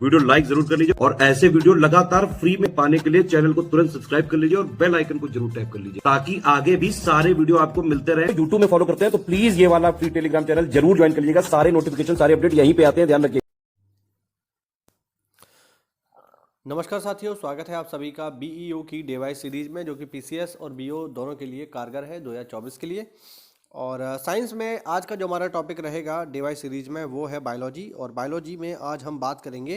Video like जरूर कर लीजिए और ऐसे वीडियो लगातार फ्री में पाने के लिए चैनल को तुरंत सब्सक्राइब कर लीजिए और बेल आइकन को जरूर टैप कर लीजिए ताकि आगे भी सारे वीडियो आपको मिलते रहे। यूट्यूब में फॉलो करते हैं तो प्लीज ये वाला फ्री टेलीग्राम चैनल जरूर ज्वाइन कर लीजिएगा। सारे नोटिफिकेशन, सारे अपडेट यहीं पे आते हैं, ध्यान रखिए। नमस्कार साथियों, स्वागत है आप सभी का बीईओ की डिवाइस सीरीज में, जो कि पीसीएस और बीओ दोनों के लिए कारगर है 2024 के लिए। और साइंस में आज का जो हमारा टॉपिक रहेगा डिवाइस सीरीज में वो है बायोलॉजी। और बायोलॉजी में आज हम बात करेंगे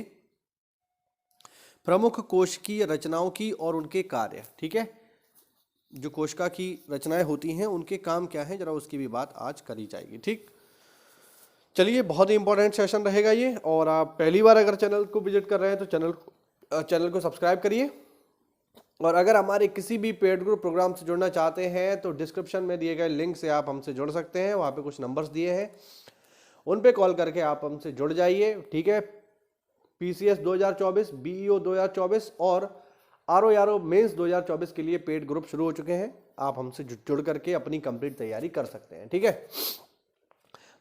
प्रमुख कोशिकीय रचनाओं की और उनके कार्य। ठीक है, जो कोशिका की रचनाएं होती हैं उनके काम क्या हैं, जरा उसकी भी बात आज करी जाएगी। ठीक, चलिए, बहुत ही इंपॉर्टेंट सेशन रहेगा ये। और आप पहली बार अगर चैनल को विजिट कर रहे हैं तो चैनल को सब्सक्राइब करिए। और अगर हमारे किसी भी पेड ग्रुप प्रोग्राम से जुड़ना चाहते हैं तो डिस्क्रिप्शन में दिए गए लिंक से आप हमसे जुड़ सकते हैं। वहाँ पे कुछ नंबर्स दिए हैं, उन पे कॉल करके आप हमसे जुड़ जाइए। ठीक है, पीसीएस 2024, बीईओ 2024 और आरओ मेंस 2024 के लिए पेड ग्रुप शुरू हो चुके हैं। आप हमसे जुड़ करके अपनी कंप्लीट तैयारी कर सकते हैं। ठीक है,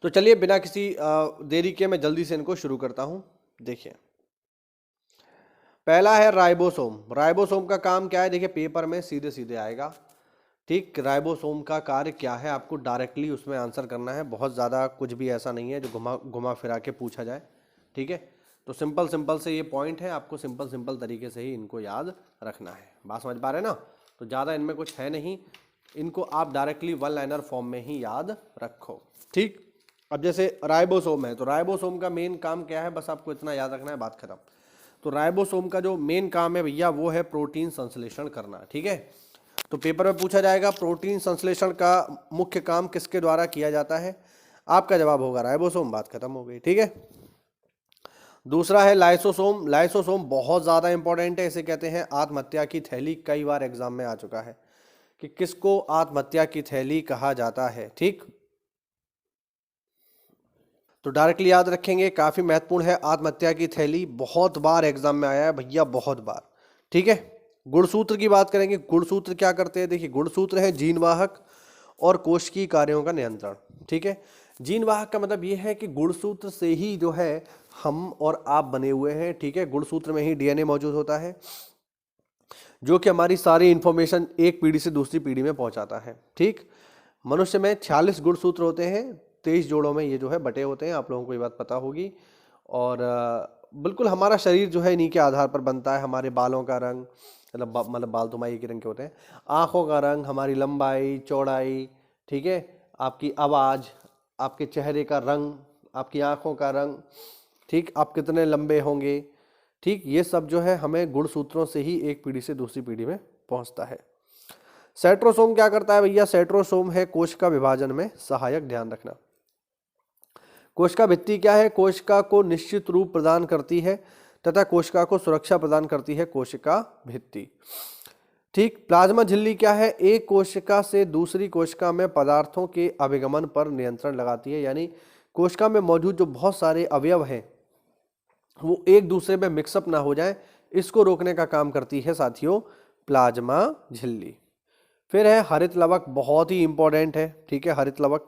तो चलिए बिना किसी देरी के मैं जल्दी से इनको शुरू करता हूँ। देखिए, पहला है राइबोसोम। राइबोसोम का काम क्या है, देखिए पेपर में सीधे सीधे आएगा। ठीक, राइबोसोम का कार्य क्या है आपको डायरेक्टली उसमें आंसर करना है। बहुत ज़्यादा कुछ भी ऐसा नहीं है जो घुमा फिरा के पूछा जाए। ठीक है, तो सिंपल से ये पॉइंट है, आपको सिंपल तरीके से ही इनको याद रखना है। बात समझ पा रहे हैं ना? तो ज़्यादा इनमें कुछ है नहीं, इनको आप डायरेक्टली वन लाइनर फॉर्म में ही याद रखो। ठीक, अब जैसे राइबोसोम है तो राइबोसोम का मेन काम क्या है, बस आपको इतना याद रखना है, बात खत्म। तो राइबोसोम का जो मेन काम है भैया वो है प्रोटीन संश्लेषण करना। ठीक है, तो पेपर में पूछा जाएगा प्रोटीन संश्लेषण का मुख्य काम किसके द्वारा किया जाता है, आपका जवाब होगा राइबोसोम। बात खत्म हो गई। ठीक है, दूसरा है लाइसोसोम। लाइसोसोम बहुत ज़्यादा इंपॉर्टेंट है, इसे कहते हैं आत्महत्या की थैली। कई बार एग्जाम में आ चुका है कि किसको आत्महत्या की थैली कहा जाता है। ठीक, तो डायरेक्टली याद रखेंगे, काफी महत्वपूर्ण है आत्महत्या की थैली। बहुत बार एग्जाम में आया है भैया, बहुत बार। ठीक है, गुणसूत्र की बात करेंगे। गुणसूत्र क्या करते हैं, देखिए गुणसूत्र है जीनवाहक और कोशिकीय कार्यों का नियंत्रण। ठीक है, जीनवाहक का मतलब ये है कि गुणसूत्र से ही जो है हम और आप बने हुए हैं। ठीक है, गुणसूत्र में ही डीएनए मौजूद होता है जो कि हमारी सारी इंफॉर्मेशन एक पीढ़ी से दूसरी पीढ़ी में पहुंचाता है। ठीक, मनुष्य में 46 गुणसूत्र होते हैं, 23 जोड़ों में ये जो है बटे होते हैं, आप लोगों को ये बात पता होगी। और बिल्कुल हमारा शरीर जो है इन्हीं के आधार पर बनता है। हमारे बालों का रंग, मतलब बाल तो माई के रंग के होते हैं, आँखों का रंग, हमारी लंबाई चौड़ाई, ठीक है, आपकी आवाज़, आपके चेहरे का रंग, आपकी आँखों का रंग, ठीक, आप कितने लंबे होंगे, ठीक, ये सब जो है हमें गुणसूत्रों से ही एक पीढ़ी से दूसरी पीढ़ी में पहुँचता है। सेंट्रोसोम क्या करता है भैया, सेंट्रोसोम है कोशिका विभाजन में सहायक। ध्यान रखना, कोशिका भित्ति क्या है, कोशिका को निश्चित रूप प्रदान करती है तथा कोशिका को सुरक्षा प्रदान करती है कोशिका भित्ति। ठीक, प्लाज्मा झिल्ली क्या है, एक कोशिका से दूसरी कोशिका में पदार्थों के अभिगमन पर नियंत्रण लगाती है। यानी कोशिका में मौजूद जो बहुत सारे अवयव हैं वो एक दूसरे में मिक्सअप ना हो जाए, इसको रोकने का काम करती है साथियों प्लाज्मा झिल्ली। फिर है हरित लवक, बहुत ही इंपॉर्टेंट है। ठीक है, हरित लवक,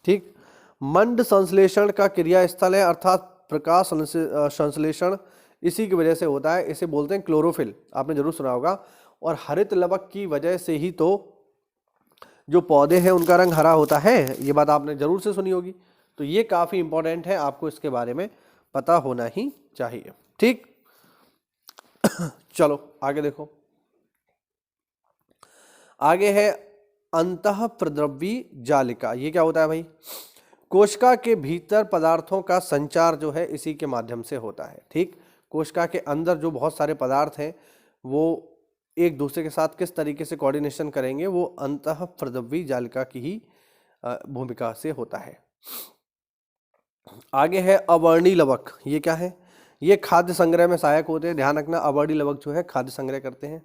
ठीक, मंड संश्लेषण का क्रिया स्थल है, अर्थात प्रकाश संश्लेषण इसी की वजह से होता है। इसे बोलते हैं क्लोरोफिल, आपने जरूर सुना होगा। और हरित लवक की वजह से ही तो जो पौधे हैं उनका रंग हरा होता है, ये बात आपने जरूर से सुनी होगी। तो ये काफी इंपॉर्टेंट है, आपको इसके बारे में पता होना ही चाहिए। ठीक, चलो आगे देखो, आगे है अंतःप्रद्रवी जालिका। ये क्या होता है भाई, कोशिका के भीतर पदार्थों का संचार जो है इसी के माध्यम से होता है। ठीक, कोशिका के अंदर जो बहुत सारे पदार्थ हैं वो एक दूसरे के साथ किस तरीके से कोऑर्डिनेशन करेंगे, वो अंतःप्रद्रवी जालिका की ही भूमिका से होता है। आगे है अवर्णी लवक। ये क्या है, ये खाद्य संग्रह में सहायक होते हैं। ध्यान रखना, अवर्णी लवक जो है खाद्य संग्रह करते हैं।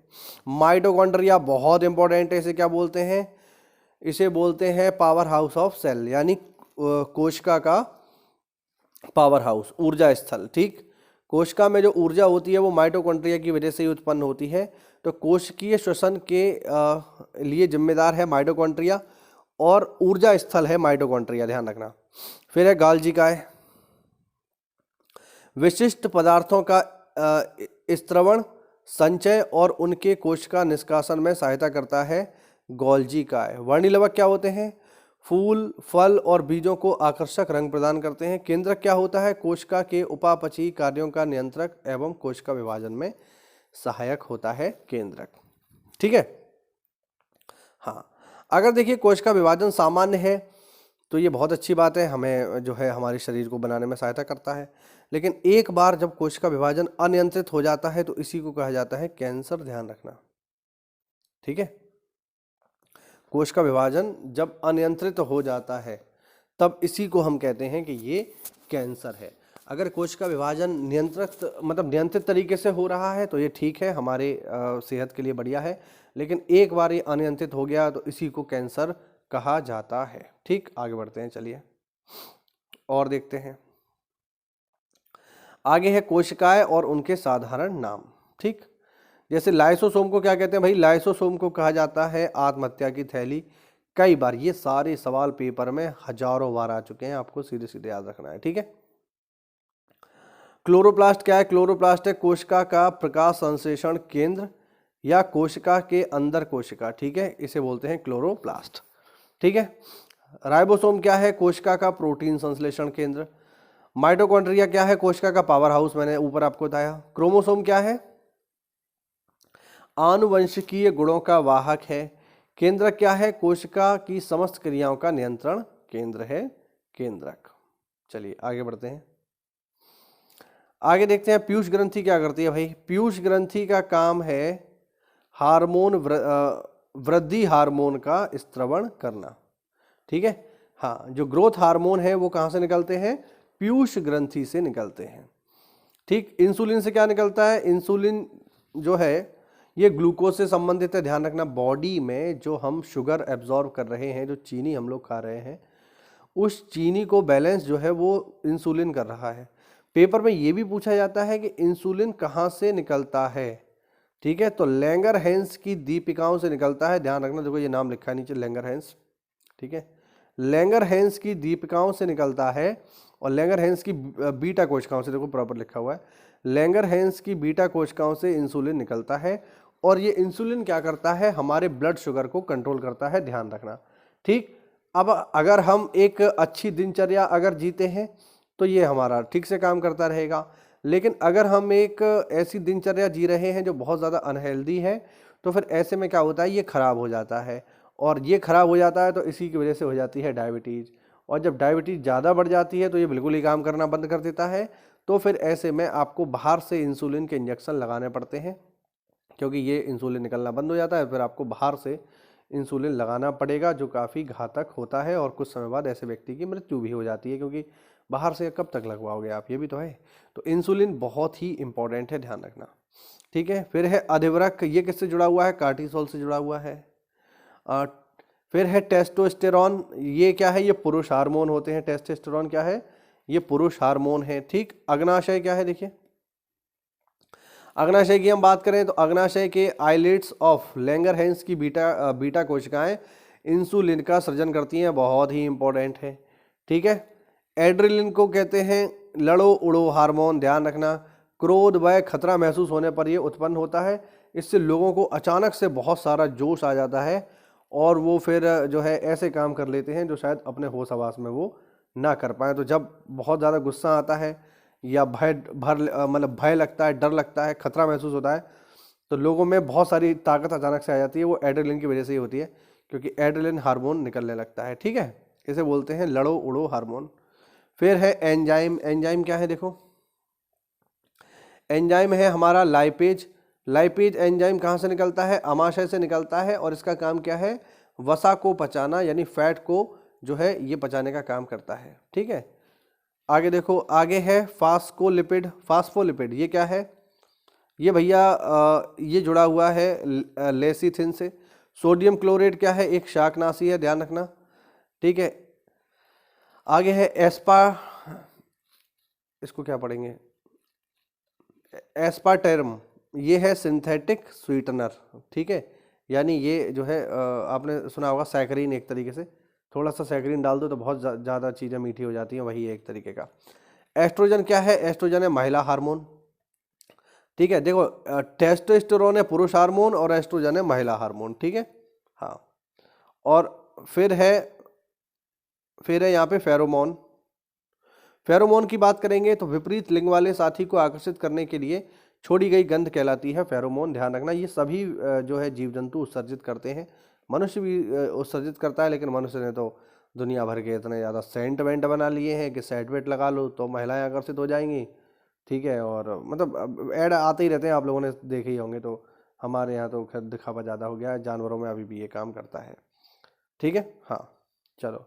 माइटोकॉन्ड्रिया बहुत इंपॉर्टेंट है, इसे क्या बोलते हैं, इसे बोलते हैं पावर हाउस ऑफ सेल, यानी कोशिका का पावर हाउस, ऊर्जा स्थल। ठीक, कोशिका में जो ऊर्जा होती है वो माइटोकॉन्ड्रिया की वजह से ही उत्पन्न होती है। तो कोशिकीय श्वसन के लिए जिम्मेदार है माइटोकॉन्ड्रिया और ऊर्जा स्थल है माइटोकॉन्ड्रिया, ध्यान रखना। फिर है गाल्जिकाय। विशिष्ट पदार्थों का स्त्रवण, संचय और उनके कोशिका निष्कासन में सहायता करता है गोल्जी काय। वर्णिलवक क्या होते हैं? फूल, फल और बीजों को आकर्षक रंग प्रदान करते हैं। केंद्रक क्या होता है? कोशिका के उपापचयी कार्यों का नियंत्रक एवं कोशिका विभाजन में सहायक होता है केंद्रक। ठीक है। हाँ, अगर देखिए कोशिका विभाजन सामान्य है तो ये बहुत अच्छी बात है, हमें जो है हमारे शरीर को बनाने में सहायता करता है। लेकिन एक बार जब कोशिका विभाजन अनियंत्रित हो जाता है तो इसी को कहा जाता है कैंसर, ध्यान रखना। ठीक है, कोशिका विभाजन जब अनियंत्रित हो जाता है तब इसी को हम कहते हैं कि ये कैंसर है। अगर कोशिका विभाजन नियंत्रित तरीके से हो रहा है तो ये ठीक है, हमारे सेहत के लिए बढ़िया है। लेकिन एक बार ये अनियंत्रित हो गया तो इसी को कैंसर कहा जाता है। ठीक, आगे बढ़ते हैं, चलिए और देखते हैं। आगे है कोशिकाएं और उनके साधारण नाम। ठीक, जैसे लाइसोसोम को क्या कहते हैं भाई? लाइसोसोम को कहा जाता है आत्महत्या की थैली। कई बार ये सारे सवाल पेपर में हजारों बार आ चुके हैं, आपको सीधे सीधे याद रखना है। ठीक है। क्लोरोप्लास्ट क्या है? क्लोरोप्लास्ट है कोशिका का प्रकाश संश्लेषण केंद्र या कोशिका के अंदर कोशिका। ठीक है, इसे बोलते हैं क्लोरोप्लास्ट। ठीक है। राइबोसोम क्या है? कोशिका का प्रोटीन संश्लेषण केंद्र। माइटोकॉन्ड्रिया क्या है? कोशिका का पावर हाउस, मैंने ऊपर आपको बताया। क्रोमोसोम क्या है? आनुवंशिकीय गुणों का वाहक है। केंद्रक क्या है? कोशिका की समस्त क्रियाओं का नियंत्रण केंद्र है केंद्रक। चलिए आगे बढ़ते हैं। आगे देखते हैं पीयूष ग्रंथि क्या करती है भाई? पीयूष ग्रंथि का काम है हार्मोन वृद्धि हार्मोन का स्त्रवण करना। ठीक है। हाँ, जो ग्रोथ हार्मोन है वो कहाँ से निकलते हैं? पीयूष ग्रंथि से निकलते हैं। ठीक, इंसुलिन से क्या निकलता है? इंसुलिन जो है ये ग्लूकोज से संबंधित है, ध्यान रखना। बॉडी में जो हम शुगर एब्जॉर्ब कर रहे हैं, जो चीनी हम लोग खा रहे हैं, उस चीनी को बैलेंस जो है वो इंसुलिन कर रहा है। पेपर में ये भी पूछा जाता है कि इंसुलिन कहाँ से निकलता है। ठीक है, तो लैंगरहैंस की दीपिकाओं से निकलता है, ध्यान रखना। देखो ये नाम लिखा है नीचे, लैंगरहैंस। ठीक है, लैंगरहैंस की दीपिकाओं से निकलता है और लैंगरहैंस की बीटा कोशिकाओं से, देखो प्रॉपर लिखा हुआ है, लैंगरहैंस की बीटा कोशिकाओं से इंसुलिन निकलता है। और ये इंसुलिन क्या करता है? हमारे ब्लड शुगर को कंट्रोल करता है, ध्यान रखना। ठीक, अब अगर हम एक अच्छी दिनचर्या अगर जीते हैं तो ये हमारा ठीक से काम करता रहेगा। लेकिन अगर हम एक ऐसी दिनचर्या जी रहे हैं जो बहुत ज़्यादा अनहेल्दी है तो फिर ऐसे में क्या होता है? ये खराब हो जाता है। और ये खराब हो जाता है तो इसी की वजह से हो जाती है डायबिटीज़। और जब डायबिटीज़ ज़्यादा बढ़ जाती है तो ये बिल्कुल ही काम करना बंद कर देता है। तो फिर ऐसे में आपको बाहर से इंसुलिन के इंजेक्शन लगाने पड़ते हैं, क्योंकि ये इंसुलिन निकलना बंद हो जाता है। फिर आपको बाहर से इंसुलिन लगाना पड़ेगा, जो काफ़ी घातक होता है। और कुछ समय बाद ऐसे व्यक्ति की मृत्यु भी हो जाती है, क्योंकि बाहर से कब तक लगवाओगे आप, ये भी तो है। तो इंसुलिन बहुत ही इंपॉर्टेंट है, ध्यान रखना। ठीक है, फिर है अधिवृक्क, ये किससे जुड़ा हुआ है? कार्टिसोल से जुड़ा हुआ है। फिर है टेस्टोस्टेरॉन, ये क्या है? ये पुरुष हार्मोन होते हैं। टेस्टोस्टेरॉन क्या है? ये पुरुष हार्मोन है। ठीक, अग्नाशय क्या है? देखिए, अग्नाशय की हम बात करें तो अग्नाशय के आइलेट्स ऑफ लैंगरहैंस की बीटा कोशिकाएं इंसुलिन का सृजन करती हैं, बहुत ही इंपॉर्टेंट है। ठीक है, एड्रेनलिन को कहते हैं लड़ो उड़ो हार्मोन, ध्यान रखना। क्रोध व खतरा महसूस होने पर यह उत्पन्न होता है। इससे लोगों को अचानक से बहुत सारा जोश आ जाता है और वो फिर जो है ऐसे काम कर लेते हैं जो शायद अपने होश हवास में वो ना कर पाए। तो जब बहुत ज़्यादा गुस्सा आता है या भय लगता है, डर लगता है, खतरा महसूस होता है, तो लोगों में बहुत सारी ताकत अचानक से आ जाती है। वो एड्रेनलिन की वजह से ही होती है, क्योंकि एड्रेनलिन हार्मोन निकलने लगता है। ठीक है, इसे बोलते हैं लड़ो उड़ो हार्मोन। फिर है एंजाइम। एंजाइम क्या है? देखो, एंजाइम है हमारा लाइपेज। लाइपेज एंजाइम कहाँ से निकलता है? आमाशय से निकलता है। और इसका काम क्या है? वसा को पचाना, यानी फैट को जो है ये पचाने का काम करता है। ठीक है, आगे देखो, आगे है फास्फोलिपिड। फास्फोलिपिड ये क्या है? ये भैया ये जुड़ा हुआ है लेसिथिन से। सोडियम क्लोराइड क्या है? एक शाकनाशी है, ध्यान रखना। ठीक है, आगे है इसको क्या पढ़ेंगे? एस्पार्टेरम, ये है सिंथेटिक स्वीटनर। ठीक है, यानी ये जो है आपने सुना होगा सैकरीन, एक तरीके से। थोड़ा सा सैकरीन डाल दो तो बहुत ज़्यादा चीज़ें मीठी हो जाती हैं, वही एक तरीके का। एस्ट्रोजन क्या है? एस्ट्रोजन है महिला हार्मोन, ठीक है। देखो टेस्टोस्टेरोन है पुरुष हार्मोन और एस्ट्रोजन है महिला हार्मोन, ठीक है। हाँ, और फिर है यहाँ पे फेरोमोन। फेरोमोन की बात करेंगे तो विपरीत लिंग वाले साथी को आकर्षित करने के लिए छोड़ी गई गंध कहलाती है फेरोमोन। ध्यान रखना, ये सभी जो है जीव जंतु उत्सर्जित करते हैं, मनुष्य भी उत्सर्जित करता है, लेकिन मनुष्य ने तो दुनिया भर के इतने ज़्यादा सेंट वेंट बना लिए हैं कि सेंट वेंट लगा लो तो महिलाएं आकर्षित हो जाएंगी, ठीक है। और मतलब ऐड आते ही रहते हैं, आप लोगों ने देखे ही होंगे। तो हमारे यहाँ तो खैर दिखावा ज़्यादा हो गया है, जानवरों में अभी भी ये काम करता है, ठीक है। हाँ, चलो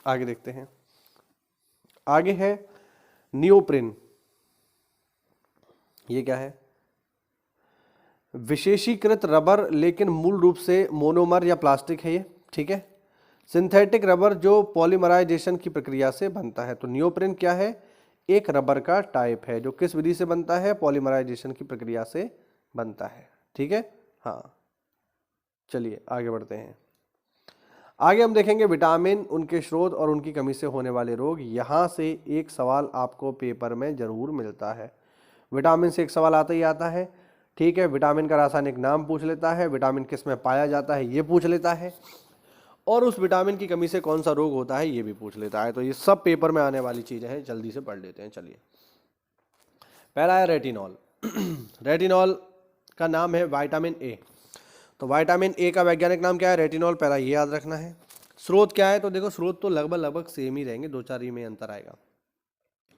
आगे देखते हैं। आगे है नियोप्रिन। ये क्या है? विशेषीकृत रबर, लेकिन मूल रूप से मोनोमर या प्लास्टिक है ये, ठीक है। सिंथेटिक रबर जो पॉलीमराइजेशन की प्रक्रिया से बनता है। तो नियोप्रिन क्या है? एक रबर का टाइप है जो किस विधि से बनता है? पॉलीमराइजेशन की प्रक्रिया से बनता है, ठीक है। हाँ, चलिए आगे बढ़ते हैं। आगे हम देखेंगे विटामिन, उनके स्रोत और उनकी कमी से होने वाले रोग। यहाँ से एक सवाल आपको पेपर में जरूर मिलता है, विटामिन से एक सवाल आता ही आता है, ठीक है। विटामिन का रासायनिक नाम पूछ लेता है, विटामिन किस में पाया जाता है ये पूछ लेता है, और उस विटामिन की कमी से कौन सा रोग होता है ये भी पूछ लेता है। तो ये सब पेपर में आने वाली चीजें हैं, जल्दी से पढ़ लेते हैं। चलिए, पहला है रेटिनॉल। रेटिनॉल का नाम है विटामिन ए। तो विटामिन ए का वैज्ञानिक नाम क्या है? रेटिनॉल। पहला ये याद रखना है। स्रोत क्या है? तो देखो स्रोत तो लगभग सेम ही रहेंगे, 2-4 ही में अंतर आएगा।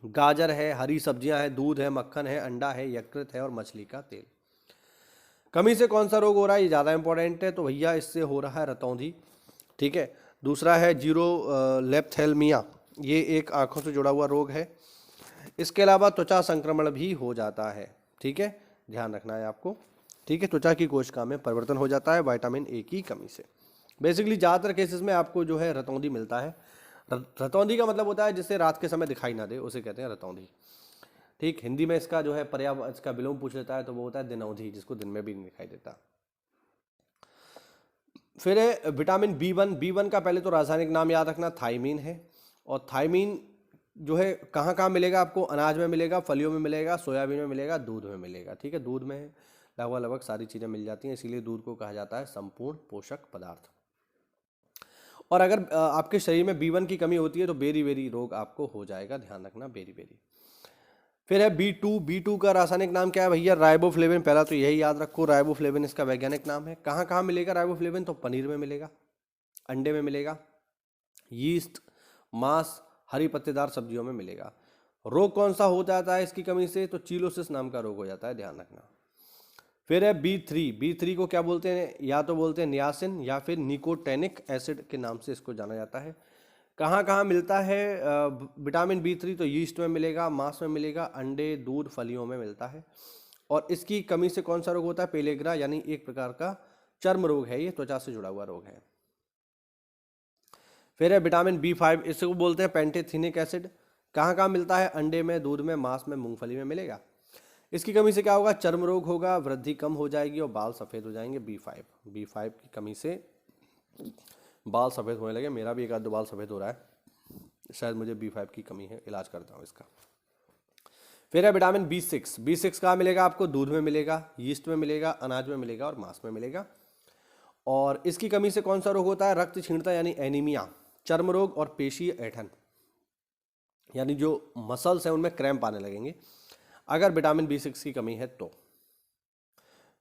गाजर है, हरी सब्जियां हैं, दूध है, मक्खन है, अंडा है, यकृत है और मछली का तेल। कमी से कौन सा रोग हो रहा है? ये ज़्यादा इंपॉर्टेंट है। तो भैया इससे हो रहा है रतौंधी, ठीक है। दूसरा है जीरो लेप्थेल्मिया, ये एक आंखों से जुड़ा हुआ रोग है। इसके अलावा त्वचा संक्रमण भी हो जाता है, ठीक है, ध्यान रखना है आपको, ठीक है। त्वचा की कोशिका में परिवर्तन हो जाता है विटामिन ए की कमी से। बेसिकली ज़्यादातर केसेस में आपको जो है रतौंधी मिलता है। रतौंधी का मतलब होता है जिससे रात के समय दिखाई ना दे, उसे कहते हैं रतौंधी, ठीक। हिंदी में इसका जो है पर्याय, इसका विलोम पूछ लेता है तो वो होता है दिनौंधी, जिसको दिन में भी नहीं दिखाई देता। फिर है विटामिन बी वन का पहले तो रासायनिक नाम याद रखना, थायमीन है। और थायमीन जो है कहाँ कहाँ मिलेगा आपको? अनाज में मिलेगा, फलियों में मिलेगा, सोयाबीन में मिलेगा, दूध में मिलेगा, ठीक है। दूध में लगभग सारी चीज़ें मिल जाती हैं, इसीलिए दूध को कहा जाता है संपूर्ण पोषक पदार्थ। और अगर आपके शरीर में B1 की कमी होती है तो बेरी रोग आपको हो जाएगा, ध्यान रखना, बेरी। फिर है B2 का रासायनिक नाम क्या है भैया? राइबोफ्लेविन। पहला तो यही याद रखो, राइबोफ्लेविन इसका वैज्ञानिक नाम है। कहाँ कहाँ मिलेगा राइबोफ्लेविन? तो पनीर में मिलेगा, अंडे में मिलेगा, यीस्ट, मांस, हरी पत्तेदार सब्जियों में मिलेगा। रोग कौन सा हो जाता है इसकी कमी से? तो चीलोसिस नाम का रोग हो जाता है, ध्यान रखना। फिर है B3 को क्या बोलते हैं? या तो बोलते हैं नियासिन या फिर निकोटेनिक एसिड के नाम से इसको जाना जाता है। कहाँ कहाँ मिलता है विटामिन B3? तो यीस्ट में मिलेगा, मांस में मिलेगा, अंडे, दूध, फलियों में मिलता है। और इसकी कमी से कौन सा रोग होता है? पेलेग्रा, यानी एक प्रकार का चर्म रोग है, ये त्वचा से जुड़ा हुआ रोग है। फिर है विटामिन B5, इसको बोलते हैं पेंटेथिनिक एसिड। कहाँ कहाँ मिलता है? अंडे में, दूध में, मांस में, मूंगफली में मिलेगा। इसकी कमी से क्या होगा? चर्म रोग होगा, वृद्धि कम हो जाएगी और बाल सफ़ेद हो जाएंगे। B5 की कमी से बाल सफ़ेद होने लगे, मेरा भी एक आध दो बाल सफ़ेद हो रहा है, शायद मुझे B5 की कमी है, इलाज करता हूँ इसका। फिर है विटामिन B6 कहाँ मिलेगा आपको? दूध में मिलेगा, यीस्ट में मिलेगा, अनाज में मिलेगा और मांस में मिलेगा। और इसकी कमी से कौन सा रोग होता है? रक्त क्षीणता यानी एनीमिया, चर्म रोग और पेशी ऐठन, यानी जो मसल्स हैं उनमें क्रैम्प आने लगेंगे अगर विटामिन B6 की कमी है तो।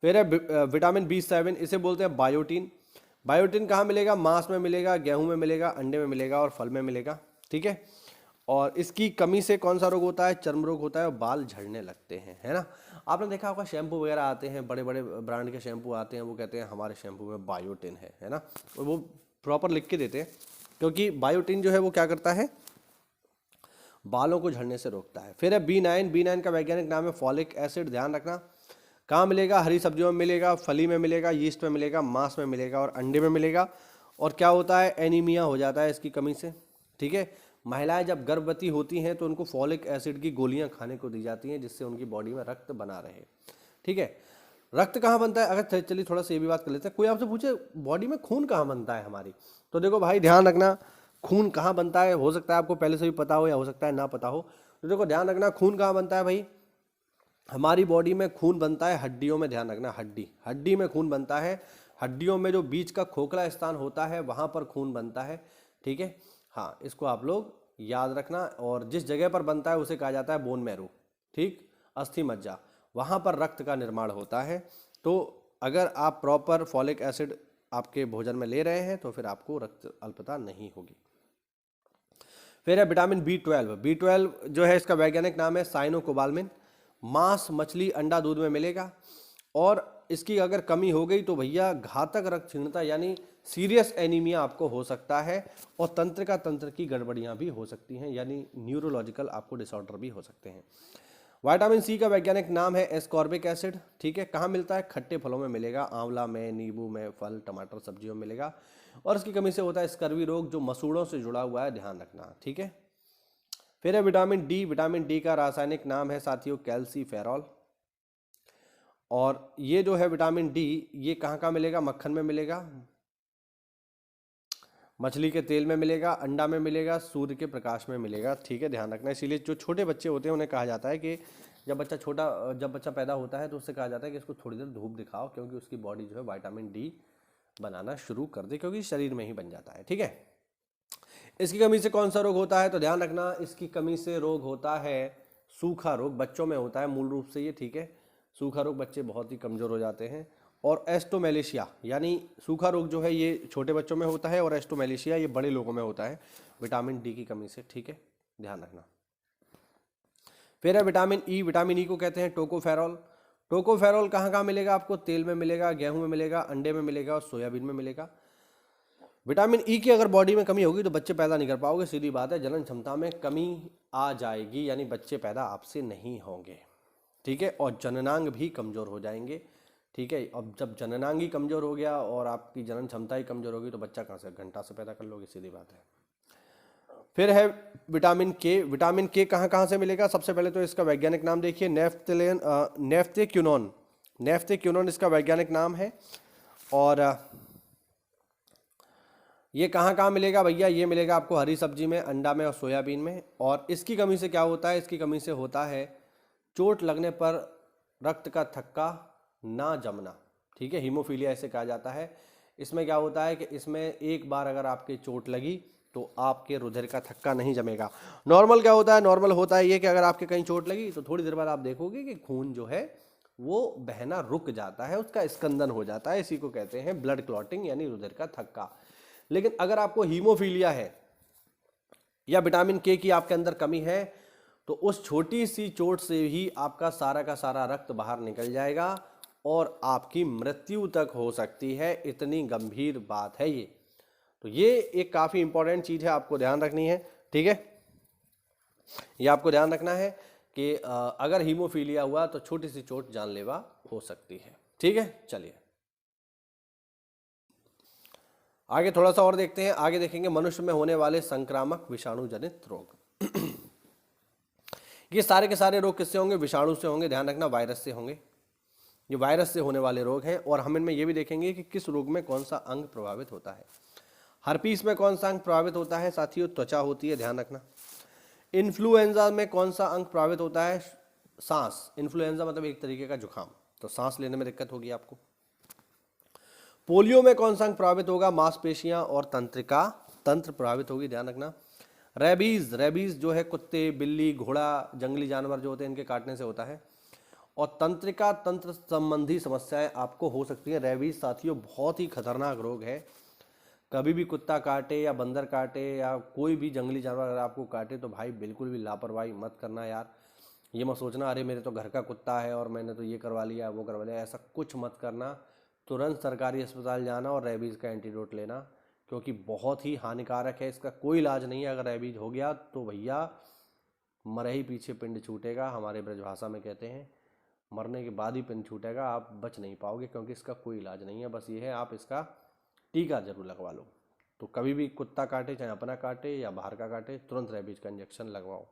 फिर है विटामिन B7, इसे बोलते हैं बायोटीन कहाँ मिलेगा? मांस में मिलेगा, गेहूं में मिलेगा, अंडे में मिलेगा और फल में मिलेगा, ठीक है। और इसकी कमी से कौन सा रोग होता है? चर्म रोग होता है और बाल झड़ने लगते हैं, है ना। आपने देखा होगा शैम्पू वगैरह आते हैं, बड़े बड़े ब्रांड के शैम्पू आते हैं, वो कहते हैं हमारे शैम्पू में बायोटीन है ना, वो प्रॉपर लिख के देते हैं, क्योंकि बायोटीन जो है वो क्या करता है? बालों को झड़ने से रोकता है। फिर है B9 का वैज्ञानिक नाम है फॉलिक एसिड, ध्यान रखना। कहाँ मिलेगा? हरी सब्जियों में मिलेगा, फली में मिलेगा, यीस्ट में मिलेगा, मांस में मिलेगा और अंडे में मिलेगा। और क्या होता है? एनीमिया हो जाता है इसकी कमी से, ठीक है। महिलाएं जब गर्भवती होती हैं तो उनको फॉलिक एसिड की गोलियां खाने को दी जाती हैं, जिससे उनकी बॉडी में रक्त बना रहे, ठीक है। रक्त कहाँ बनता है, अगर चलिए थोड़ा सा ये भी बात कर लेते हैं। कोई आपसे पूछे बॉडी में खून कहाँ बनता है हमारी, तो देखो भाई ध्यान रखना, खून कहाँ बनता है, हो सकता है आपको पहले से भी पता हो या हो सकता है ना पता हो, तो देखो ध्यान रखना खून कहाँ बनता है भाई, हमारी बॉडी में खून बनता है हड्डियों में। ध्यान रखना, हड्डी में खून बनता है, हड्डियों में जो बीच का खोखला स्थान होता है वहाँ पर खून बनता है, ठीक है। हाँ, इसको आप लोग याद रखना। और जिस जगह पर बनता है उसे कहा जाता है बोन मैरो, ठीक, अस्थि मज्जा, वहाँ पर रक्त का निर्माण होता है। तो अगर आप प्रॉपर फॉलिक एसिड आपके भोजन में ले रहे हैं तो फिर आपको रक्त अल्पता नहीं होगी। फिर है विटामिन B12 जो है इसका वैज्ञानिक नाम है साइनोकोबालमिन। मांस, मछली, अंडा, दूध में मिलेगा। और इसकी अगर कमी हो गई तो भैया घातक रक्तहीनता यानी सीरियस एनीमिया आपको हो सकता है, और तंत्र की गड़बड़ियां भी हो सकती हैं, यानी न्यूरोलॉजिकल आपको डिसऑर्डर भी हो सकते हैं। विटामिन सी का वैज्ञानिक नाम है एस्कॉर्बिक एसिड, ठीक है। कहाँ मिलता है, खट्टे फलों में मिलेगा, आंवला में, नींबू में, फल, टमाटर, सब्जियों में मिलेगा। और इसकी कमी से होता है स्कर्वी रोग जो मसूड़ों से जुड़ा हुआ है, ध्यान रखना, ठीक है। फिर है विटामिन डी का रासायनिक नाम है साथियों कैल्सीफेरॉल। और ये जो है विटामिन डी, ये कहाँ कहाँ मिलेगा, मक्खन में मिलेगा, मछली के तेल में मिलेगा, अंडा में मिलेगा, सूर्य के प्रकाश में मिलेगा, ठीक है, ध्यान रखना। इसीलिए जो छोटे बच्चे होते हैं उन्हें कहा जाता है कि जब बच्चा पैदा होता है तो उससे कहा जाता है कि इसको थोड़ी देर धूप दिखाओ, क्योंकि उसकी बॉडी जो है विटामिन डी बनाना शुरू कर दे, क्योंकि शरीर में ही बन जाता है, ठीक है। इसकी कमी से कौन सा रोग होता है, तो ध्यान रखना, इसकी कमी से रोग होता है सूखा रोग, बच्चों में होता है मूल रूप से ये, ठीक है। सूखा रोग, बच्चे बहुत ही कमजोर हो जाते हैं। और एस्टोमेलेशिया यानी सूखा रोग जो है ये छोटे बच्चों में होता है, और एस्टोमेलेशिया ये बड़े लोगों में होता है विटामिन डी की कमी से, ठीक है, ध्यान रखना। फिर है विटामिन ई को कहते हैं टोकोफेरॉल कहाँ कहाँ मिलेगा आपको, तेल में मिलेगा, गेहूं में मिलेगा, अंडे में मिलेगा और सोयाबीन में मिलेगा। विटामिन ई की अगर बॉडी में कमी होगी तो बच्चे पैदा नहीं कर पाओगे, सीधी बात है, जनन क्षमता में कमी आ जाएगी, यानी बच्चे पैदा आपसे नहीं होंगे, ठीक है। और जननांग भी कमजोर हो जाएंगे, ठीक है। अब जब जननांग ही कमजोर हो गया और आपकी जनन क्षमता ही कमजोर होगी तो बच्चा कहाँ से घंटा से पैदा कर लोगे, सीधी बात है। फिर है विटामिन के कहाँ कहाँ से मिलेगा, सबसे पहले तो इसका वैज्ञानिक नाम देखिए नेफ्थेक्यूनोन इसका वैज्ञानिक नाम है। और ये कहाँ कहाँ मिलेगा भैया, ये मिलेगा आपको हरी सब्जी में, अंडा में और सोयाबीन में। और इसकी कमी से क्या होता है, इसकी कमी से होता है चोट लगने पर रक्त का थक्का ना जमना, ठीक है, हीमोफीलिया ऐसे कहा जाता है। इसमें क्या होता है कि इसमें एक बार अगर आपके चोट लगी तो आपके रुधिर का थक्का नहीं जमेगा। नॉर्मल क्या होता है, नॉर्मल होता है ये कि अगर आपके कहीं चोट लगी तो थोड़ी देर बाद आप देखोगे कि खून जो है वो बहना रुक जाता है, उसका स्कंदन हो जाता है, इसी को कहते हैं ब्लड क्लॉटिंग यानी रुधिर का थक्का। लेकिन अगर आपको हीमोफीलिया है या विटामिन के की आपके अंदर कमी है तो उस छोटी सी चोट से ही आपका सारा का सारा रक्त बाहर निकल जाएगा और आपकी मृत्यु तक हो सकती है, इतनी गंभीर बात है ये। तो ये एक काफ़ी इंपॉर्टेंट चीज़ है, आपको ध्यान रखनी है, ठीक है। ये आपको ध्यान रखना है कि अगर हीमोफीलिया हुआ तो छोटी सी चोट जानलेवा हो सकती है, ठीक है। चलिए आगे थोड़ा सा और देखते हैं। आगे देखेंगे मनुष्य में होने वाले संक्रामक विषाणु जनित रोग। ये सारे के सारे रोग किससे होंगे, विषाणु से होंगे, ध्यान रखना, वायरस से होंगे। ये वायरस से होने वाले रोग हैं। और हम इनमें ये भी देखेंगे कि किस रोग में कौन सा अंग प्रभावित होता है। हर्पीस में कौन सा अंग प्रभावित होता है साथियों, त्वचा होती है, ध्यान रखना। इन्फ्लुएंजा में कौन सा अंग प्रभावित होता है, सांस। इन्फ्लुएंजा मतलब एक तरीके का जुकाम, तो सांस लेने में दिक्कत होगी आपको। पोलियो में कौन सा अंग प्रभावित होगा, मांसपेशियां और तंत्र प्रभावित होगी, ध्यान रखना। रेबीज जो है कुत्ते, बिल्ली, घोड़ा, जंगली जानवर जो होते हैं इनके काटने से होता है। और तंत्र संबंधी समस्याएं आपको हो सकती है। रेबीज साथियों बहुत ही खतरनाक रोग है, कभी भी कुत्ता काटे या बंदर काटे या कोई भी जंगली जानवर अगर आपको काटे तो भाई बिल्कुल भी लापरवाही मत करना यार। ये मत सोचना अरे मेरे तो घर का कुत्ता है और मैंने तो ये करवा लिया वो करवा लिया, ऐसा कुछ मत करना। तुरंत सरकारी अस्पताल जाना और रेबीज़ का एंटीडोट लेना, क्योंकि बहुत ही हानिकारक है, इसका कोई इलाज नहीं है। अगर रेबीज हो गया तो भैया मरे ही पीछे पिंड छूटेगा, हमारे ब्रजभाषा में कहते हैं मरने के बाद ही पिंड छूटेगा, आप बच नहीं पाओगे, क्योंकि इसका कोई इलाज नहीं है। बस ये है आप इसका टीका जरूर लगवा लो। तो कभी भी कुत्ता काटे, चाहे अपना काटे या बाहर का काटे, तुरंत रेबीज का इंजेक्शन लगवाओ।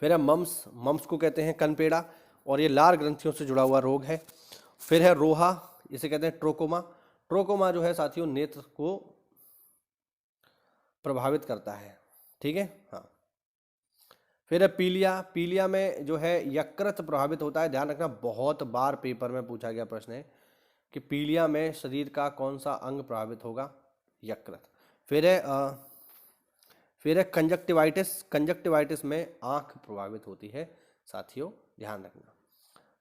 फिर है मम्स को कहते हैं कनपेड़ा, और ये लार ग्रंथियों से जुड़ा हुआ रोग है। फिर है रोहा, इसे कहते हैं ट्रोकोमा। ट्रोकोमा जो है साथियों नेत्र को प्रभावित करता है, ठीक है। हाँ, फिर है पीलिया। पीलिया में जो है यकृत प्रभावित होता है। ध्यान रखना, बहुत बार पेपर में पूछा गया प्रश्न है कि पीलिया में शरीर का कौन सा अंग प्रभावित होगा, यकृत। फिर है कंजक्टिवाइटिस। कंजक्टिवाइटिस में आंख प्रभावित होती है साथियों, ध्यान रखना।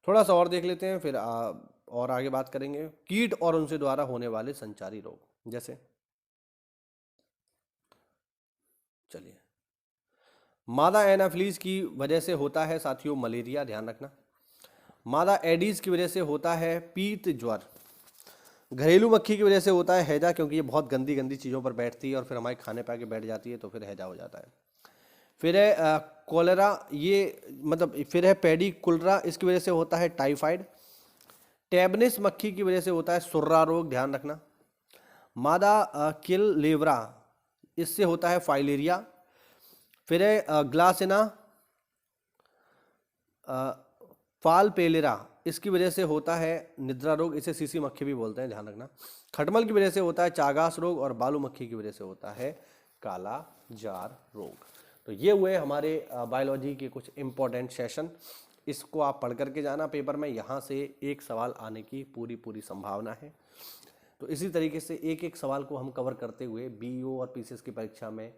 थोड़ा सा और देख लेते हैं, फिर और आगे बात करेंगे। कीट और उनसे द्वारा होने वाले संचारी रोग, जैसे चलिए, मादा एनाफिलीज की वजह से होता है साथियों मलेरिया, ध्यान रखना। मादा एडीज की वजह से होता है पीत ज्वर। घरेलू मक्खी की वजह से होता है हैजा, क्योंकि ये बहुत गंदी गंदी चीज़ों पर बैठती है और फिर हमारे खाने पे आके बैठ जाती है, तो फिर हैजा हो जाता है। फिर है कोलेरा, ये मतलब फिर है पेडी कुलरा, इसकी वजह से होता है टाइफाइड। टेबनिस मक्खी की वजह से होता है सुर्रा रोग, ध्यान रखना। मादा किल लेवरा, इससे होता है फाइलेरिया। फिर है ग्लासिना फाल पेलेरा, इसकी वजह से होता है निद्रा रोग, इसे सीसी मक्खी भी बोलते हैं, ध्यान रखना। खटमल की वजह से होता है चागास रोग और बालू मक्खी की वजह से होता है काला जार रोग। तो ये हुए हमारे बायोलॉजी के कुछ इंपॉर्टेंट सेशन। इसको आप पढ़ करके जाना पेपर में, यहाँ से एक सवाल आने की पूरी संभावना है। तो इसी तरीके से एक एक सवाल को हम कवर करते हुए बीईओ और पीसीएस की परीक्षा में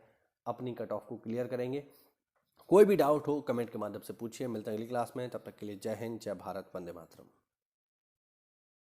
अपनी कट ऑफ को क्लियर करेंगे। कोई भी डाउट हो कमेंट के माध्यम से पूछिए। मिलते हैं अगली क्लास में, तब तक के लिए जय हिंद, जय भारत, वंदे मातरम।